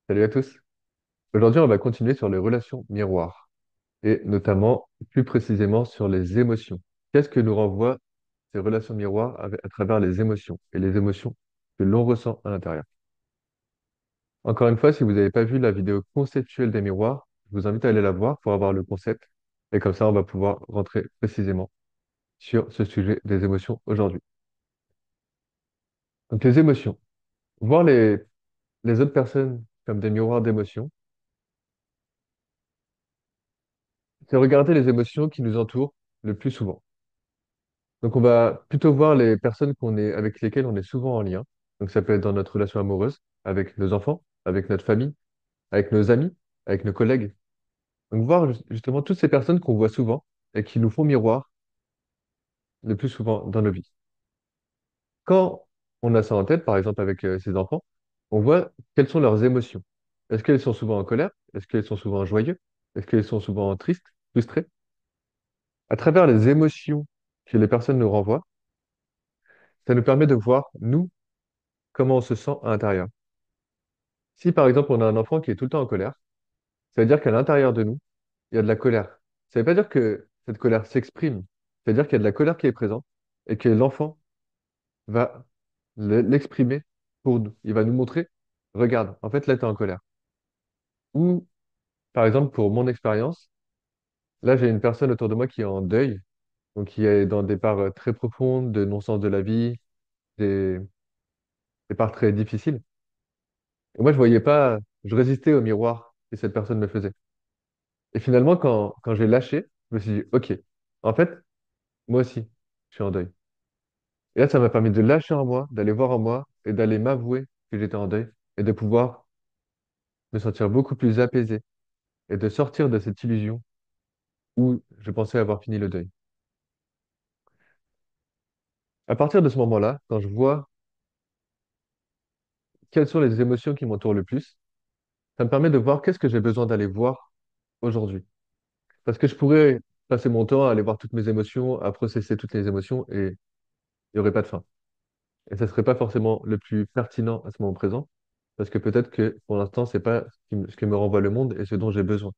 Salut à tous. Aujourd'hui, on va continuer sur les relations miroirs et notamment plus précisément sur les émotions. Qu'est-ce que nous renvoient ces relations miroirs à travers les émotions et les émotions que l'on ressent à l'intérieur? Encore une fois, si vous n'avez pas vu la vidéo conceptuelle des miroirs, je vous invite à aller la voir pour avoir le concept et comme ça, on va pouvoir rentrer précisément sur ce sujet des émotions aujourd'hui. Donc les émotions. Voir les autres personnes comme des miroirs d'émotions, c'est regarder les émotions qui nous entourent le plus souvent. Donc, on va plutôt voir les personnes avec lesquelles on est souvent en lien. Donc, ça peut être dans notre relation amoureuse, avec nos enfants, avec notre famille, avec nos amis, avec nos collègues. Donc, voir justement toutes ces personnes qu'on voit souvent et qui nous font miroir le plus souvent dans nos vies. Quand on a ça en tête, par exemple avec ses enfants, on voit quelles sont leurs émotions. Est-ce qu'elles sont souvent en colère? Est-ce qu'elles sont souvent joyeuses? Est-ce qu'elles sont souvent tristes, frustrées? À travers les émotions que les personnes nous renvoient, ça nous permet de voir, nous, comment on se sent à l'intérieur. Si par exemple on a un enfant qui est tout le temps en colère, ça veut dire qu'à l'intérieur de nous, il y a de la colère. Ça ne veut pas dire que cette colère s'exprime, ça veut dire qu'il y a de la colère qui est présente et que l'enfant va l'exprimer pour nous. Il va nous montrer, regarde, en fait là tu es en colère. Ou par exemple pour mon expérience, là j'ai une personne autour de moi qui est en deuil, donc qui est dans des parts très profondes de non-sens de la vie, des, des parts très difficiles. Et moi je voyais pas, je résistais au miroir que cette personne me faisait. Et finalement, quand j'ai lâché, je me suis dit, OK, en fait, moi aussi, je suis en deuil. Et là, ça m'a permis de lâcher en moi, d'aller voir en moi et d'aller m'avouer que j'étais en deuil et de pouvoir me sentir beaucoup plus apaisé et de sortir de cette illusion où je pensais avoir fini le deuil. À partir de ce moment-là, quand je vois quelles sont les émotions qui m'entourent le plus, ça me permet de voir qu'est-ce que j'ai besoin d'aller voir aujourd'hui. Parce que je pourrais passer mon temps à aller voir toutes mes émotions, à processer toutes les émotions et il n'y aurait pas de fin. Et ça serait pas forcément le plus pertinent à ce moment présent, parce que peut-être que pour l'instant, c'est pas ce que me renvoie le monde et ce dont j'ai besoin.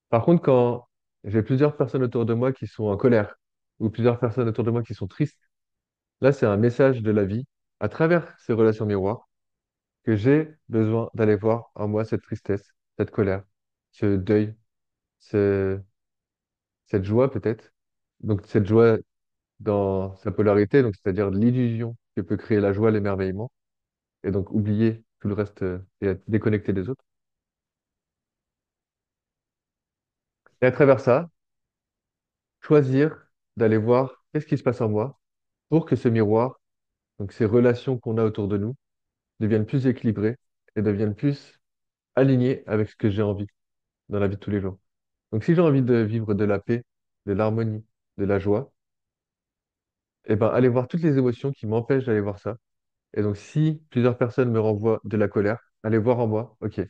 Par contre, quand j'ai plusieurs personnes autour de moi qui sont en colère, ou plusieurs personnes autour de moi qui sont tristes, là, c'est un message de la vie, à travers ces relations miroirs, que j'ai besoin d'aller voir en moi cette tristesse, cette colère, ce deuil, ce- cette joie peut-être. Donc cette joie dans sa polarité, donc c'est-à-dire l'illusion que peut créer la joie, l'émerveillement et donc oublier tout le reste et être déconnecté des autres. Et à travers ça, choisir d'aller voir qu'est-ce qui se passe en moi pour que ce miroir, donc ces relations qu'on a autour de nous, deviennent plus équilibrées et deviennent plus alignées avec ce que j'ai envie dans la vie de tous les jours. Donc si j'ai envie de vivre de la paix, de l'harmonie, de la joie, eh ben, aller voir toutes les émotions qui m'empêchent d'aller voir ça. Et donc si plusieurs personnes me renvoient de la colère, aller voir en moi, ok,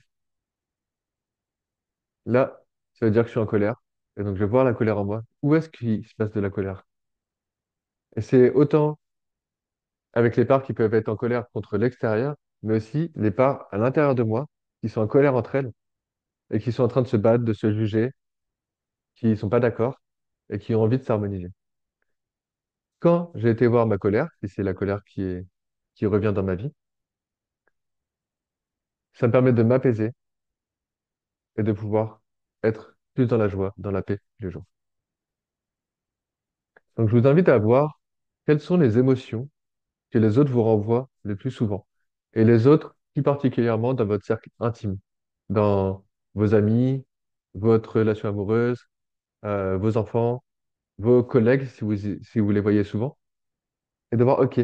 là, ça veut dire que je suis en colère. Et donc, je vais voir la colère en moi. Où est-ce qu'il se passe de la colère? Et c'est autant avec les parts qui peuvent être en colère contre l'extérieur, mais aussi les parts à l'intérieur de moi qui sont en colère entre elles et qui sont en train de se battre, de se juger, qui ne sont pas d'accord et qui ont envie de s'harmoniser. Quand j'ai été voir ma colère, si c'est la colère qui revient dans ma vie, ça me permet de m'apaiser et de pouvoir être plus dans la joie, dans la paix tous les jours. Donc, je vous invite à voir quelles sont les émotions que les autres vous renvoient le plus souvent. Et les autres, plus particulièrement dans votre cercle intime, dans vos amis, votre relation amoureuse, vos enfants, vos collègues, si vous les voyez souvent, et de voir, OK,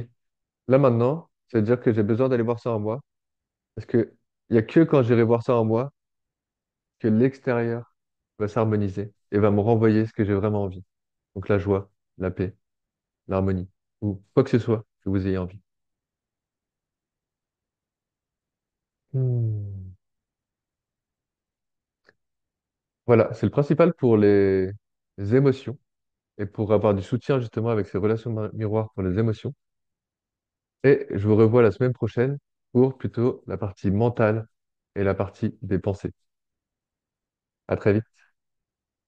là maintenant, ça veut dire que j'ai besoin d'aller voir ça en moi, parce que il n'y a que quand j'irai voir ça en moi que l'extérieur va s'harmoniser et va me renvoyer ce que j'ai vraiment envie. Donc la joie, la paix, l'harmonie, ou quoi que ce soit que vous ayez envie. Hmm. Voilà, c'est le principal pour les émotions et pour avoir du soutien justement avec ces relations miroirs pour les émotions. Et je vous revois la semaine prochaine pour plutôt la partie mentale et la partie des pensées. À très vite.